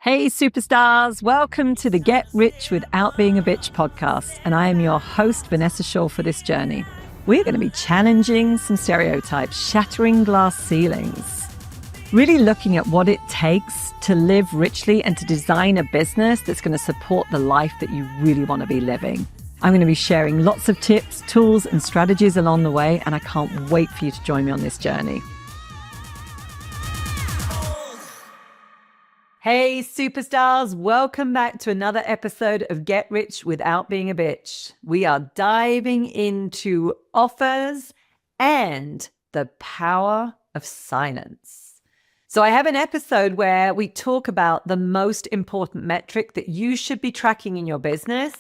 Hey superstars, welcome to the Get Rich Without Being a Bitch podcast, and I am your host, Vanessa for this journey. We're going to be challenging some stereotypes, shattering glass ceilings, really looking at what it takes to live richly and to design a business that's going to support the life that you really want to be living. I'm going to be sharing lots of tips, tools, and strategies along the way, and I can't wait for you to join me on this journey. Hey superstars, welcome back to another episode of Get Rich Without Being a Bitch. We are diving into offers and the power of silence. So I have an episode where we talk about the most important metric that you should be tracking in your business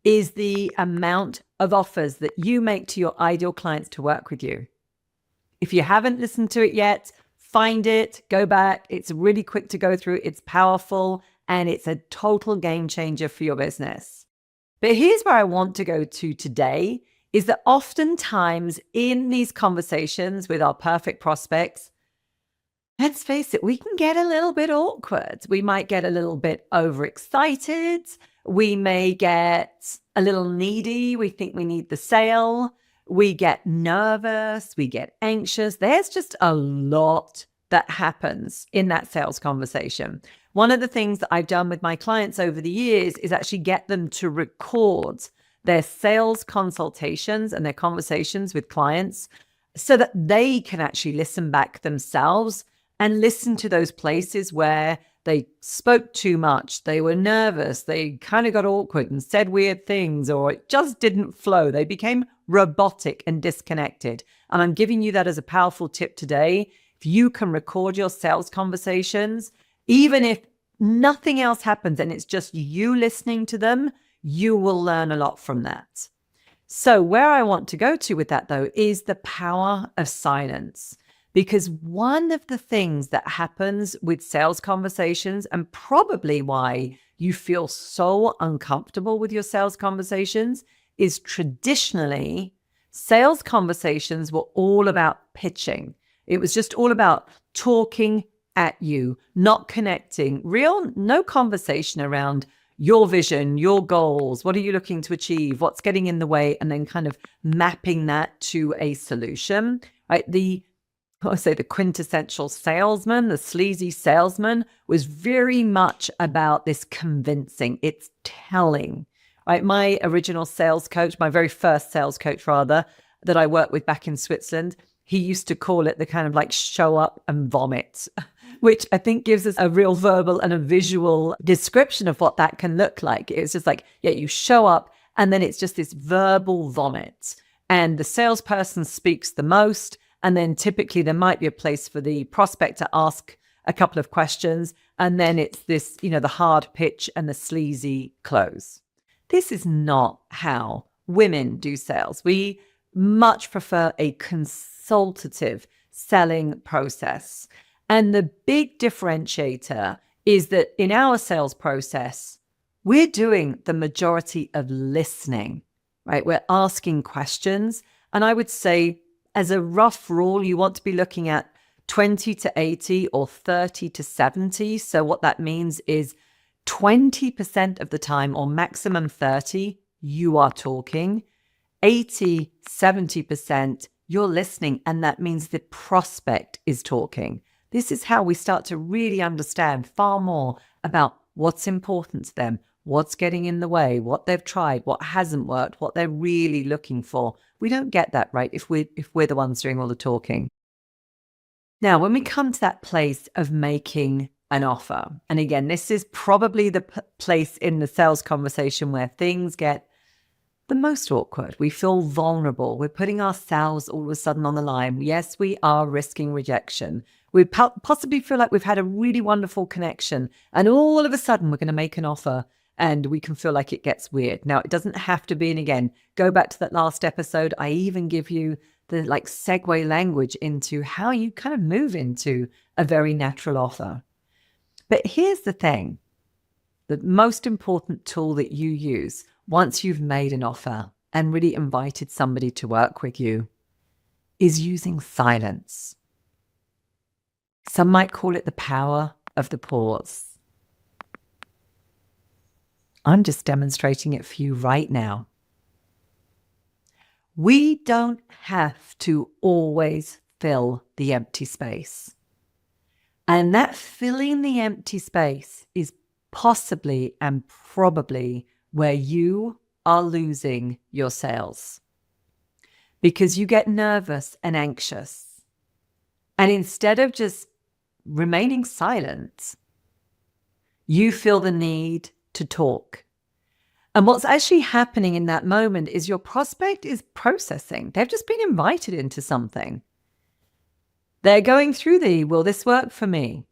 is the amount of offers that you make to your ideal clients to work with you. If you haven't listened to it yet, find it, go back. It's really quick to go through. It's powerful and it's a total game changer for your business. But here's where I want to go to today is that oftentimes in these conversations with our perfect prospects, let's face it, we can get a little bit awkward. We might get a little bit overexcited. We may get a little needy. We think we need the sale. We get nervous, we get anxious. There's just a lot that happens in that sales conversation. One of the things that I've done with my clients over the years is actually get them to record their sales consultations and their conversations with clients so that they can actually listen back themselves and listen to those places where they spoke too much, they were nervous, they kind of got awkward and said weird things, or it just didn't flow. They became robotic and disconnected. And I'm giving you that as a powerful tip today. If you can record your sales conversations, even if nothing else happens and it's just you listening to them, you will learn a lot from that. So where I want to go to with that though is the power of silence. Because one of the things that happens with sales conversations, and probably why you feel so uncomfortable with your sales conversations, is traditionally sales conversations were all about pitching. It was just all about talking at you, not connecting, no conversation around your vision, your goals, what are you looking to achieve, what's getting in the way, and then kind of mapping that to a solution, right? The quintessential salesman, the sleazy salesman, was very much about this convincing. It's telling, right? My original sales coach, my very first sales coach rather, that I worked with back in Switzerland, he used to call it the kind of like show up and vomit, which I think gives us a real verbal and a visual description of what that can look like. It's just like, yeah, you show up and then it's just this verbal vomit. And the salesperson speaks the most. And then typically there might be a place for the prospect to ask a couple of questions. And then it's this, the hard pitch and the sleazy close. This is not how women do sales. We much prefer a consultative selling process. And the big differentiator is that in our sales process, we're doing the majority of listening, right? We're asking questions. And I would say, as a rough rule, you want to be looking at 20 to 80 or 30 to 70. So what that means is 20% of the time, or maximum 30, you are talking. 80, 70%, you're listening. And that means the prospect is talking. This is how we start to really understand far more about what's important to them, what's getting in the way, what they've tried, what hasn't worked, what they're really looking for. We don't get that, right, if we're the ones doing all the talking. Now, when we come to that place of making an offer, and again, this is probably the place in the sales conversation where things get the most awkward. We feel vulnerable. We're putting ourselves all of a sudden on the line. Yes, we are risking rejection. We possibly feel like we've had a really wonderful connection, and all of a sudden we're going to make an offer. And we can feel like it gets weird. Now, it doesn't have to be. And again, go back to that last episode. I even give you the segue language into how you kind of move into a very natural offer. But here's the thing. The most important tool that you use once you've made an offer and really invited somebody to work with you is using silence. Some might call it the power of the pause. I'm just demonstrating it for you right now. We don't have to always fill the empty space. And that filling the empty space is possibly and probably where you are losing your sales. Because you get nervous and anxious. And instead of just remaining silent, you feel the need to talk. And what's actually happening in that moment is your prospect is processing. They've just been invited into something. They're going through will this work for me?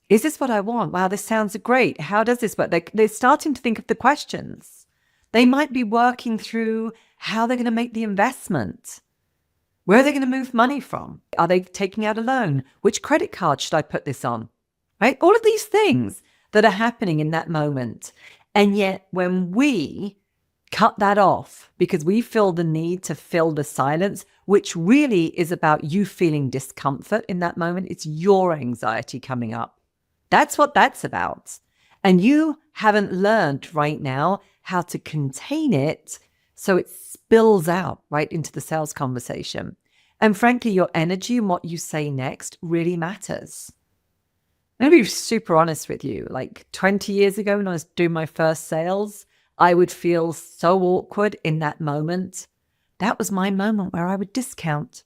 Is this what I want? Wow, this sounds great. How does this work? They're starting to think of the questions. They might be working through how they're going to make the investment. Where are they going to move money from? Are they taking out a loan? Which credit card should I put this on? Right? All of these things that are happening in that moment. And yet when we cut that off because we feel the need to fill the silence, which really is about you feeling discomfort in that moment, it's your anxiety coming up. That's what that's about. And you haven't learned right now how to contain it so it spills out right into the sales conversation. And frankly, your energy and what you say next really matters. I'm going to be super honest with you. Like 20 years ago when I was doing my first sales, I would feel so awkward in that moment. That was my moment where I would discount.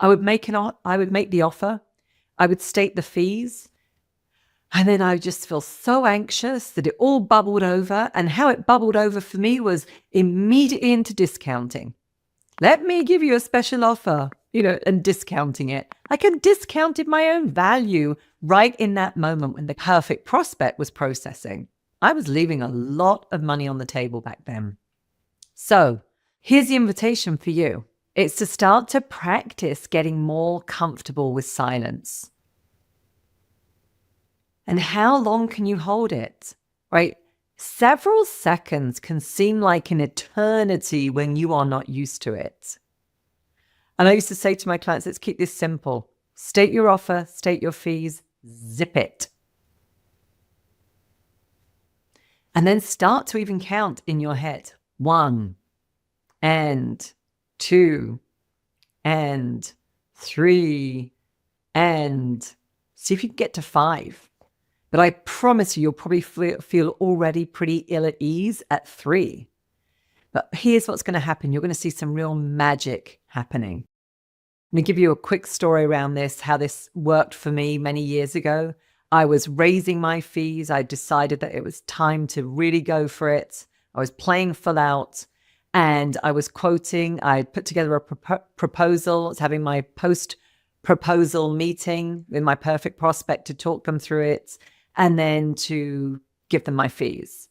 I would make the offer. I would state the fees. And then I would just feel so anxious that it all bubbled over. And how it bubbled over for me was immediately into discounting. Let me give you a special offer, and discounting it. I had discounted my own value right in that moment when the perfect prospect was processing. I was leaving a lot of money on the table back then. So here's the invitation for you. It's to start to practice getting more comfortable with silence. And how long can you hold it, right? Several seconds can seem like an eternity when you are not used to it. And I used to say to my clients, let's keep this simple. State your offer, state your fees, zip it. And then start to even count in your head. 1, and 2, and 3, and see if you can get to 5. But I promise you'll probably feel already pretty ill at ease at 3. But here's what's going to happen. You're going to see some real magic happening. Let me give you a quick story around this, how this worked for me many years ago. I was raising my fees. I decided that it was time to really go for it. I was playing full out and I was quoting. I put together a proposal. I was having my post-proposal meeting with my perfect prospect to talk them through it and then to give them my fees.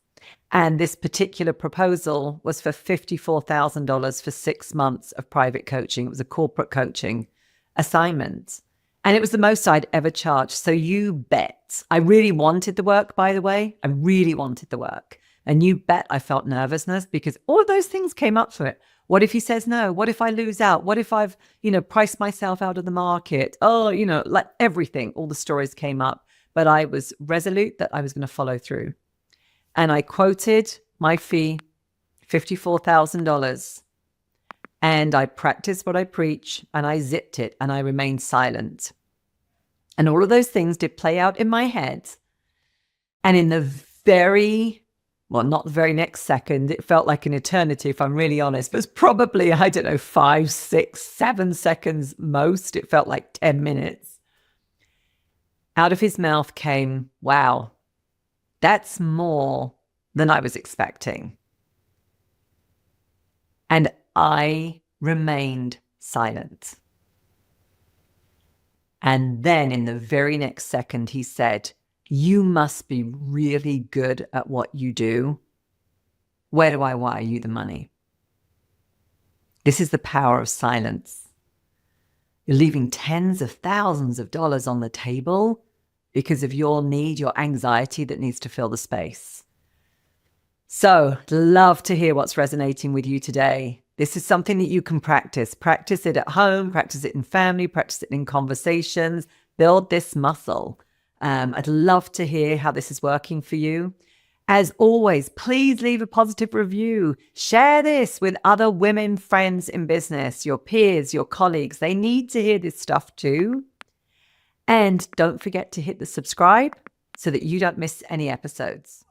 And this particular proposal was for $54,000 for 6 months of private coaching. It was a corporate coaching assignment. And it was the most I'd ever charged. So you bet. I really wanted the work, by the way. I really wanted the work. And you bet I felt nervousness because all of those things came up for it. What if he says no? What if I lose out? What if I've, priced myself out of the market? Oh, like everything, all the stories came up. But I was resolute that I was going to follow through. And I quoted my fee, $54,000. And I practiced what I preach and I zipped it and I remained silent. And all of those things did play out in my head. And in the not the very next second, it felt like an eternity, if I'm really honest. But it was probably, 5, 6, 7 seconds most. It felt like 10 minutes. Out of his mouth came, wow, that's more than I was expecting. And I remained silent. And then in the very next second, he said, you must be really good at what you do. Where do I wire you the money? This is the power of silence. You're leaving tens of thousands of dollars on the table because of your need, your anxiety that needs to fill the space. So, love to hear what's resonating with you today. This is something that you can practice. Practice it at home, practice it in family, practice it in conversations. Build this muscle. I'd love to hear how this is working for you. As always, please leave a positive review. Share this with other women friends in business, your peers, your colleagues. They need to hear this stuff too. And don't forget to hit the subscribe so that you don't miss any episodes.